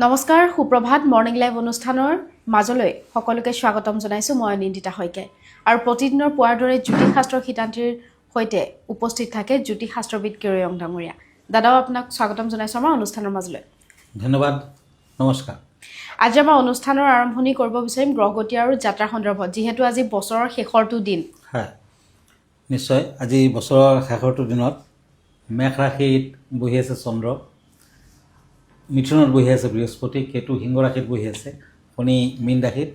নমস্কাৰ সুপ্ৰভাত morning live অনুষ্ঠানৰ মাজলৈ সকলোকে স্বাগতম জনাইছো মই নিন্দিতা হৈকে আৰু প্ৰতিদিনৰ পুৱাৰ দৰে জ্যোতিষশাস্ত্ৰৰ সিদ্ধান্তৰ সৈতে উপস্থিত থাকে জ্যোতিষশাস্ত্ৰবিদ কেৰয়ং ডাঙৰীয়া দাদাও আপোনাক স্বাগতম জনাইছো আমাৰ অনুষ্ঠানৰ মাজলৈ ধন্যবাদ নমস্কাৰ আজি আমাৰ অনুষ্ঠানৰ আৰম্ভণি কৰিব বিচাৰিম গ্ৰহগতি আৰু যাত্ৰা সন্দৰ্ভত যিহেতু আজি বছৰৰ শেষৰটো দিন হয় নিশ্চয় আজি বছৰৰ শেষৰটো দিনত মেঘ ৰাশিত বহি আছে চন্দ্ৰ মিথুনত বহি আছে বৃহস্পতি কেতু সিংহ ৰাশিত বহি আছে শনি মীন ৰাশিত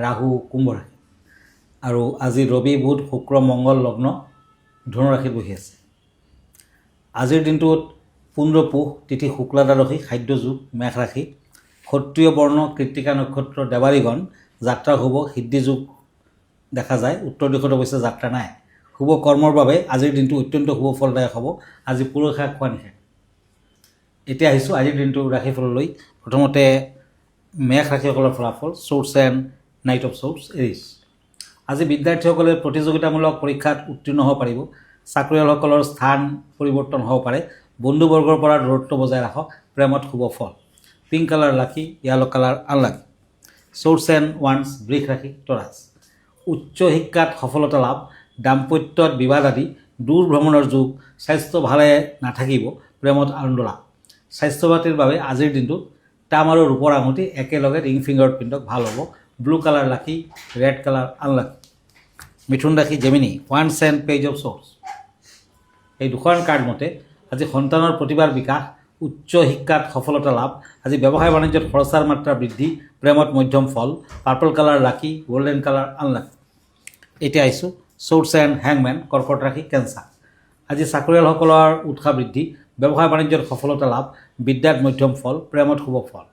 ৰাহু কুম্ভ ৰাশিত আৰু আজি ৰবি বুধ শুক্ৰ মংগল লগ্ন ধনু ৰাশিত বহি আছে আজিৰ দিনটোত পুনৰপুহ তিথি শুক্লা দ্বাদশী খাদ্য যোগ মেঘ ৰাশি ক্ষত্ৰিয় বৰ্ণ কৃত্তিকা নক্ষত্ৰ দেৱাৰীগণ যাত্ৰা শুভ সিদ্ধি যোগ দেখা যায় উত্তৰ দিশত অৱশ্যে যাত্ৰা নাই শুভ কৰ্মৰ বাবে আজিৰ দিনটো অত্যন্ত শুভ ফলদায়ক হ'ব আজি পুৰষা খোৱা নিষেধ এতিয়া আহিছোঁ আজিৰ দিনটো ৰাশিফললৈ প্ৰথমতে মেঘ ৰাশিসকলৰ ফলাফল source and night of source Aries আজি বিদ্যাৰ্থীসকলে প্ৰতিযোগিতামূলক পৰীক্ষাত উত্তীৰ্ণ হ'ব পাৰিব চাকৰিয়ালসকলৰ স্থান পৰিৱৰ্তন হ'ব পাৰে বন্ধুবৰ্গৰ পৰা দূৰত্ব বজাই ৰাখক প্ৰেমত শুভ ফল pink colour lucky yellow colour unlucky source and once বৃষ ৰাশি তৰাছ উচ্চ শিক্ষাত সফলতা লাভ দাম্পত্যত বিবাদ আদি দূৰ ভ্ৰমণৰ যোগ স্বাস্থ্য ভালে নাথাকিব প্ৰেমত আনন্দ লাভ স্বাস্থ্য পাতিৰ বাবে আজিৰ দিনটোত তাম আৰু ৰূপৰ আঙুঠি একেলগে ৰিং ফিংগাৰত পিন্ধক ভাল হ'ব ব্লু কালাৰ লাকি ৰেড কালাৰ আনলাকি মিথুন ৰাশি Gemini once and page of source এই দুখন কাৰ্ড মতে আজি সন্তানৰ প্ৰতিভাৰ বিকাশ উচ্চ শিক্ষাত সফলতা লাভ আজি ব্যৱসায় বাণিজ্যত খৰচাৰ মাত্ৰা বৃদ্ধি প্ৰেমত মধ্যম ফল পাৰ্পল কালাৰ লাকি গোল্ডেন কালাৰ আনলাকি এতিয়া আহিছোঁ চ'ৰ্চ এণ্ড হেংমেন কৰ্কট ৰাশি কেঞ্চাৰ আজি চাকৰিয়ালসকলৰ উৎসাহ বৃদ্ধি ব্যৱসায় বাণিজ্যত সফলতা লাভ বিদ্যাত মধ্যম ফল প্ৰেমত শুভ ফল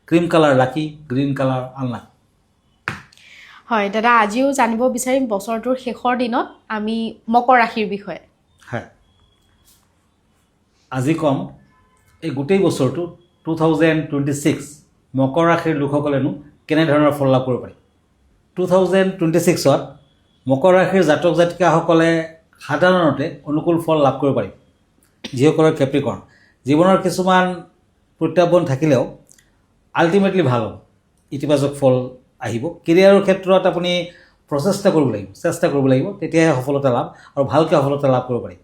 ক্ৰীম কালাৰ লাকি গ্ৰীণ কালাৰ আনলাকি হয় দাদা আজিও জানিব বিচাৰিম বছৰটোৰ শেষৰ দিনত আমি মকৰ ৰাশিৰ বিষয়ে হয় আজি কম এই গোটেই বছৰটো 2026 মকৰ ৰাশিৰ লোকসকলেনো কেনেধৰণৰ ফল লাভ কৰিব পাৰি 2026ত মকৰ ৰাশিৰ জাতক জাতিকাসকলে সাধাৰণতে অনুকূল ফল লাভ কৰিব পাৰিব যিসকলৰ কেপ্ৰিকৰ্ণ জীৱনৰ কিছুমান প্ৰত্যাহ্বান থাকিলেও আল্টিমেটলি ভাল হ'ব ইতিবাচক ফল আহিব কেৰিয়াৰৰ ক্ষেত্ৰত আপুনি চেষ্টা কৰিব লাগিব তেতিয়াহে সফলতা লাভ আৰু ভালকৈ সফলতা লাভ কৰিব পাৰিব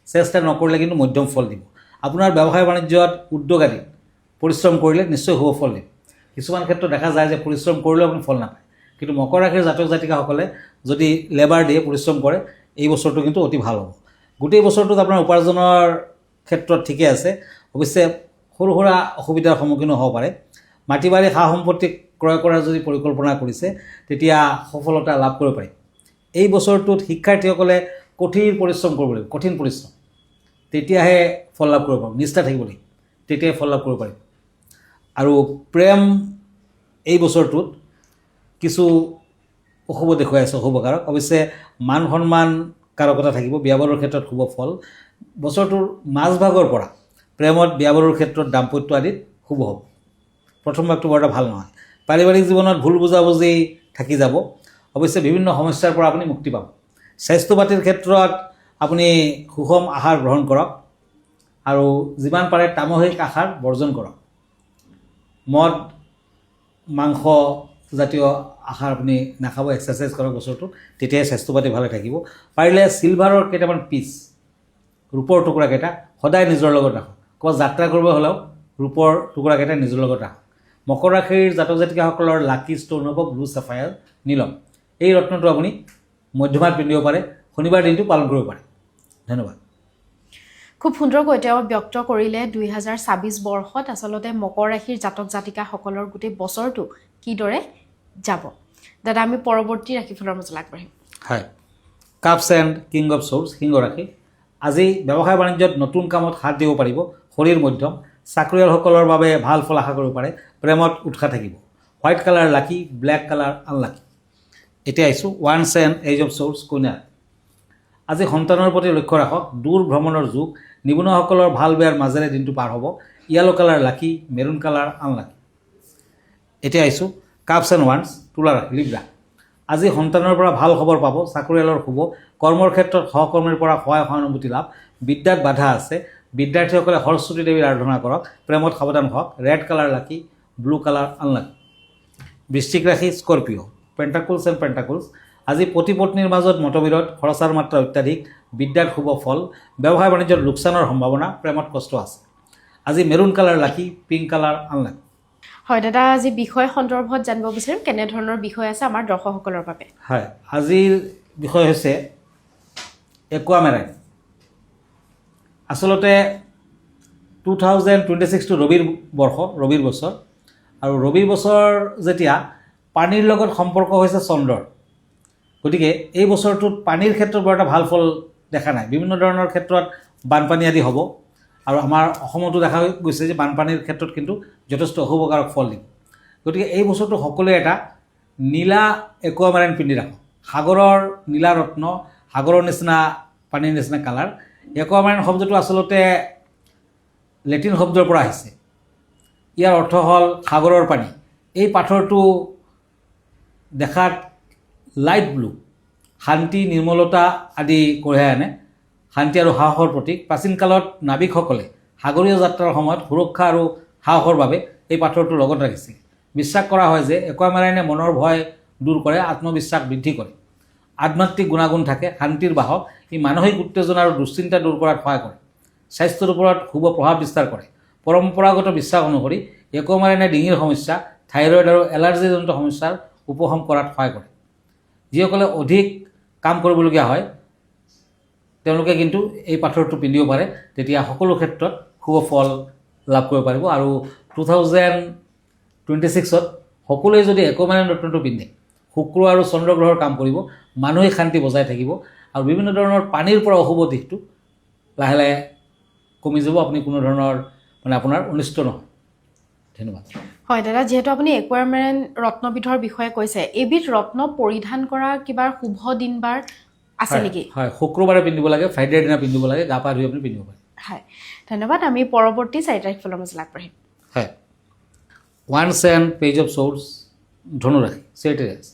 চেষ্টা নকৰিলে কিন্তু মধ্যম ফল দিব আপোনাৰ ব্যৱসায় বাণিজ্যত উদ্যোগ আদি পৰিশ্ৰম কৰিলে নিশ্চয় শুভ ফল দিব কিছুমান ক্ষেত্ৰত দেখা যায় যে পৰিশ্ৰম কৰিলেও আপুনি ফল নাপায় কিন্তু মকৰ ৰাশিৰ জাতক জাতিকাসকলে যদি লেবাৰ দিয়ে পৰিশ্ৰম কৰে এই বছৰটো কিন্তু অতি ভাল হ'ব গোটেই বছৰটোত আপোনাৰ উপাৰ্জনৰ ক্ষেত্ৰত ঠিকে আছে অৱশ্যে সৰু সুৰা অসুবিধাৰ সন্মুখীন হ'ব পাৰে মাটি বাৰী সা সম্পত্তি ক্ৰয় কৰাৰ যদি পৰিকল্পনা কৰিছে তেতিয়া সফলতা লাভ কৰিব পাৰি এই বছৰটোত শিক্ষাৰ্থীসকলে কঠিন পৰিশ্ৰম কৰিব লাগিব কঠিন পৰিশ্ৰম তেতিয়াহে ফল লাভ কৰিব পাৰিব নিষ্ঠা থাকিব লাগিব তেতিয়াহে ফল লাভ কৰিব পাৰিব আৰু প্ৰেম এই বছৰটোত কিছু অশুভ দেখুৱাই আছে অশুভকাৰক অৱশ্যে মান সন্মান কাৰকতা থাকিব বিয়া বাৰুৰ ক্ষেত্ৰত শুভ ফল বছৰটোৰ মাজভাগৰ পৰা প্ৰেমত বিয়া বাৰুৰ ক্ষেত্ৰত দাম্পত্য আদিত শুভ হ'ব প্ৰথম ভাগটো বৰ এটা ভাল নহয় পাৰিবাৰিক জীৱনত ভুল বুজাবুজি থাকি যাব অৱশ্যে বিভিন্ন সমস্যাৰ পৰা আপুনি মুক্তি পাব স্বাস্থ্য পাতিৰ ক্ষেত্ৰত আপুনি সুষম আহাৰ গ্ৰহণ কৰক আৰু যিমান পাৰে তামসিক আহাৰ বৰ্জন কৰক মদ মাংস জাতীয় আহাৰ আপুনি নাখাব এক্সাৰচাইজ কৰক বছৰটোত তেতিয়াহে স্বাস্থ্য পাতি ভালে থাকিব পাৰিলে চিলভাৰৰ কেইটামান পিচ ৰূপৰ টুকুৰাকেইটা সদায় নিজৰ লগত ৰাখক ক'ৰবাত যাত্ৰা কৰিব হ'লেও ৰূপৰ টুকুৰাকেইটা নিজৰ লগত ৰাখক মকৰ ৰাশিৰ জাতক জাতিকাসকলৰ লাকি ষ্ট'ন হ'ব ব্লু চাফায়াৰ নীলম এই ৰত্নটো আপুনি মধ্যমাত পিন্ধিব পাৰে শনিবাৰ দিনটো পালন কৰিব পাৰে ধন্যবাদ খুব সুন্দৰকৈ তেওঁ ব্যক্ত কৰিলে 2026 বৰ্ষত আচলতে মকৰ ৰাশিৰ জাতক জাতিকাসকলৰ গোটেই বছৰটো কিদৰে যাব দাদা আমি পৰৱৰ্তী ৰাশিফলৰ মাজলৈ আগবাঢ়িম হয় কাপছ এণ্ড কিং অফ চ'ৰ্চ সিংহ ৰাশি আজি ব্যৱসায় বাণিজ্যত নতুন কামত হাত দিব পাৰিব শৰীৰ মধ্যম চাকৰিয়ালসকলৰ বাবে ভাল ফল আশা কৰিব পাৰে প্ৰেমত উৎসাহ থাকিব white colour lucky black colour unlucky এতিয়া আহিছোঁ ওৱান্স এণ্ড এজ অফ চ'ৰ্চ কন্যা আজি সন্তানৰ প্ৰতি লক্ষ্য ৰাখক দূৰ ভ্ৰমণৰ যুগ নিবনুৱাসকলৰ ভাল বেয়াৰ মাজেৰে দিনটো পাৰ হ'ব য়েলো কালাৰ লাকি মেৰুণ কালাৰ আনলাকি এতিয়া আহিছোঁ কাপছ এণ্ড ওৱান্স তুলা ৰাশি লিব্ৰা আজি সন্তানৰ পৰা ভাল খবৰ পাব চাকৰিয়ালৰ শুভ কৰ্মৰ ক্ষেত্ৰত সহকৰ্মীৰ পৰা সহায় সহানুভূতি লাভ বিদ্যাত বাধা আছে বিদ্যাৰ্থীসকলে সৰস্বতী দেৱীৰ আৰাধনা কৰক প্ৰেমত সাৱধান হওক ৰেড কালাৰ লাকি ব্লু কালাৰ আনলাকি। বৃশ্চিক ৰাশি স্কৰপিঅ' পেণ্টাকুলছ এণ্ড পেণ্টাকুলছ। আজি পতি পত্নীৰ মাজত মতবিৰোধ, খৰচাৰ মাত্ৰা অত্যাধিক, বিদ্যাত শুভ ফল, ব্যৱসায় বাণিজ্যত লোকচানৰ সম্ভাৱনা, প্ৰেমত কষ্ট আছে। আজি মেৰুণ কালাৰ লাকি, পিংক কালাৰ আনলাকি। হয় দাদা, আজি বিষয় সন্দৰ্ভত জানিব বিচাৰিম কেনেধৰণৰ বিষয় আছে আমাৰ দৰ্শকসকলৰ বাবে। হয়, আজিৰ বিষয় হৈছে একুৱামেৰাইন। আচলতে 2026টো ৰবিৰ বছৰ, আৰু ৰবিৰ বছৰ যেতিয়া পানীৰ লগত সম্পৰ্ক হৈছে চন্দ্ৰৰ, গতিকে এই বছৰটোত পানীৰ ক্ষেত্ৰত বৰ এটা ভাল ফল দেখা নাই। বিভিন্ন ধৰণৰ ক্ষেত্ৰত বানপানী আদি হ'ব, আৰু আমাৰ অসমতো দেখা গৈছে যে বানপানীৰ ক্ষেত্ৰত কিন্তু যথেষ্ট অশুভকাৰক ফল দিব। গতিকে এই বছৰটো সকলোৱে এটা নীলা একুৱামেৰাইন পিন্ধি ৰাখক। সাগৰৰ নীলা ৰত্ন, সাগৰৰ নিচিনা পানীৰ নিচিনা কালাৰ। একুৱামেৰাইন শব্দটো আচলতে লেটিন শব্দৰ পৰা আহিছে। ইয়াৰ অৰ্থ হ'ল সাগৰৰ পানী। এই পাথৰটো দেখাত লাইট ব্লু, শান্তি নিৰ্মলতা আদি কঢ়িয়াই আনে, শান্তি আৰু সাহসৰ প্ৰতীক। প্ৰাচীন কালত নাবিকসকলে সাগৰীয় যাত্ৰাৰ সময়ত সুৰক্ষা আৰু সাহসৰ বাবে এই পাথৰটো লগত ৰাখিছিল। বিশ্বাস কৰা হয় যে একুৱামেৰাইনে মনৰ ভয় দূৰ কৰে, আত্মবিশ্বাস বৃদ্ধি কৰে, আধ্যাত্মিক গুণাগুণ থাকে, শান্তিৰ বাহক। ই মানসিক উত্তেজনা আৰু দুশ্চিন্তা দূৰ কৰাত সহায় কৰে, স্বাস্থ্যৰ ওপৰত শুভ প্ৰভাৱ বিস্তাৰ কৰে। পৰম্পৰাগত বিশ্বাস অনুসৰি একুৱামেৰাইনে ডিঙিৰ সমস্যা, থাইৰয়ড আৰু এলাৰ্জিজনিত সমস্যাৰ উপশম কৰাত সহায় কৰে। যিসকলে অধিক কাম কৰিবলগীয়া হয় তেওঁলোকে কিন্তু এই পাথৰটো পিন্ধিব পাৰে, তেতিয়া সকলো ক্ষেত্ৰত শুভ ফল লাভ কৰিব পাৰিব। আৰু 2026ত সকলোৱে যদি একুৱামেৰাইন ৰত্নটো পিন্ধে, শুক্ৰ আৰু চন্দ্ৰ গ্ৰহৰ কাম কৰিব, মানসিক শান্তি বজাই থাকিব, আৰু বিভিন্ন ধৰণৰ পানীৰ পৰা অশুভ দিশটো লাহে লাহে কমি যাব। আপুনি কোনো ধৰণৰ আপোনাৰ অনিষ্ট নহয়। ধন্যবাদ। হয় দাদা, যিহেতু আপুনি একুৱামেৰাইন ৰত্নবিধৰ বিষয়ে কৈছে, এইবিধ ৰত্ন পৰিধান কৰা কিবা শুভ দিন বাৰ আছে নেকি? হয়, শুক্ৰবাৰে পিন্ধিব লাগে, ফ্ৰাইডেৰ দিনা পিন্ধিব লাগে, গা পা ধুই আপুনি পিন্ধিব পাৰে। হয়, ধন্যবাদ। আমি পৰৱৰ্তী 4 তাৰিখ ফলৰ মাজলৈ আগবাঢ়িম। হয়, ওৱান্স এণ্ড পেজ অফ চ'ৰ্ডছ, ধনুৰাশি, চেৰিটেৰিয়াছ।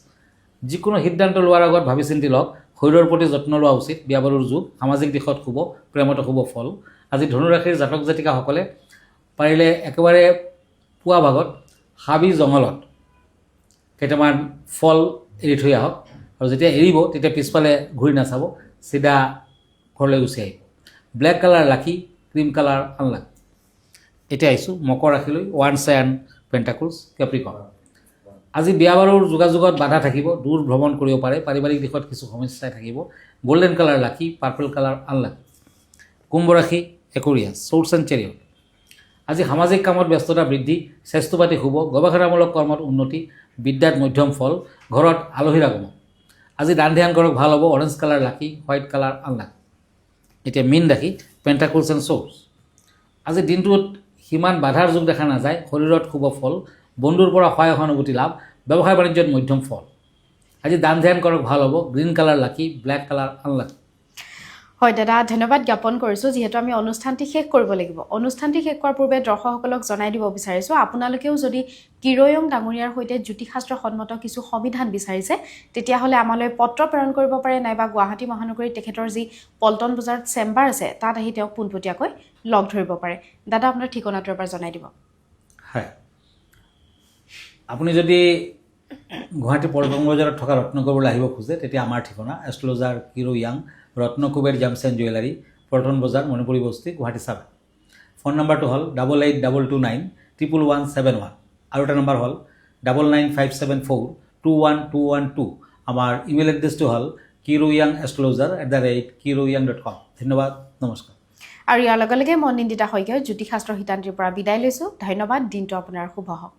যিকোনো সিদ্ধান্ত লোৱাৰ আগত ভাবি চিন্তি লওক। শৰীৰৰ প্ৰতি যত্ন লোৱা উচিত, বিয়া বাৰুৰ যুগ, সামাজিক দিশত শুভ, প্ৰেমত শুভ ফল। আজি ধনুৰাশিৰ জাতক জাতিকাসকলে পাৰিলে একেবাৰে পুৱা ভাগত হাবি জংঘলত কেইটামান ফল এৰি থৈ আহক, আৰু যেতিয়া এৰিব তেতিয়া পিছফালে ঘূৰি নাচাব, চিধা ঘৰলৈ গুচি আহিব। ব্লেক কালাৰ লাকি, ক্ৰীম কালাৰ আনলাকি। এতিয়া আহিছোঁ মকৰ ৰাশিলৈ, ওৱান্স এণ্ড পেণ্টাকুলছ, কেপ্ৰিকৰ্ণ। আজি বিয়া বাৰুৰ যোগাযোগত বাধা থাকিব, দূৰ ভ্ৰমণ কৰিব পাৰে, পাৰিবাৰিক দিশত কিছু সমস্যাই থাকিব। গল্ডেন কালাৰ লাকি, পাৰ্পল কালাৰ আনলাকি। কুম্ভ ৰাশি, একুৰিয়াছ, চ'ৰ্ডছ এণ্ড চেৰিয়ট। আজি সামাজিক কামত ব্যস্ততা বৃদ্ধি, স্বাস্থ্য পাতি শুভ, গৱেষণামূলক কৰ্মত উন্নতি, বিদ্যাত মধ্যম ফল, ঘৰত আলহীৰ আগমন। আজি দান ধ্যান কৰক, ভাল হ'ব। অৰেঞ্জ কালাৰ লাকি, হোৱাইট কালাৰ আনলাকি। এতিয়া মীন ৰাশি, পেণ্টাকুলছ এণ্ড চ'ৰ্ডছ। আজি দিনটোত সিমান বাধাৰ যুগ দেখা নাযায়, শৰীৰত শুভ ফল, বন্ধুৰ পৰা সহায় সহানুভূতি লাভ, ব্যৱসায় বাণিজ্যত মধ্যম ফল। আজি দান ধ্যান কৰক, ভাল হ'ব। Green colour lucky, black colour unlucky. হয় দাদা, ধন্যবাদ জ্ঞাপন কৰিছোঁ। যিহেতু আমি অনুষ্ঠানটি শেষ কৰিব লাগিব, অনুষ্ঠানটি শেষ কৰাৰ পূৰ্বে দৰ্শকসকলক জনাই দিব বিচাৰিছোঁ, আপোনালোকেও যদি কিৰয়ং ডাঙৰীয়াৰ সৈতে জ্যোতিষশাস্ত্ৰ সন্মত কিছু সমিধান বিচাৰিছে, তেতিয়াহ'লে আমালৈ পত্ৰ প্ৰেৰণ কৰিব পাৰে, নাইবা গুৱাহাটী মহানগৰীত তেখেতৰ যি পল্টন বজাৰত চেম্বাৰ আছে তাত আহি তেওঁক পোনপটীয়াকৈ লগ ধৰিব পাৰে। দাদা, আপোনাৰ ঠিকনাটো এবাৰ জনাই দিব। হয়, আপুনি যদি গুৱাহাটী পল্টন বজাৰত থকা ৰত্নকুবেৰলৈ আহিব খোজে, তেতিয়া আমাৰ ঠিকনা এষ্ট্ৰলজাৰ কিৰো য়াং, Ratnakuber gems and jewellery, Paltan Bazar, Manipuri বস্তি, গুৱাহাটী 7। ফোন নম্বৰটো হ'ল 8822911171। আৰু এটা নম্বৰ হ'ল 9957421212। আমাৰ ইমেইল এড্ৰেছটো হ'ল kiroyangastrologer@kiroyang.com। ধন্যবাদ, নমস্কাৰ। আৰু ইয়াৰ লগে লগে মই নিন্দিতা শইকীয়া জ্যোতিষশাস্ত্ৰ শিতান্তিৰ পৰা বিদায় লৈছোঁ। ধন্যবাদ, দিনটো আপোনাৰ শুভ হওক।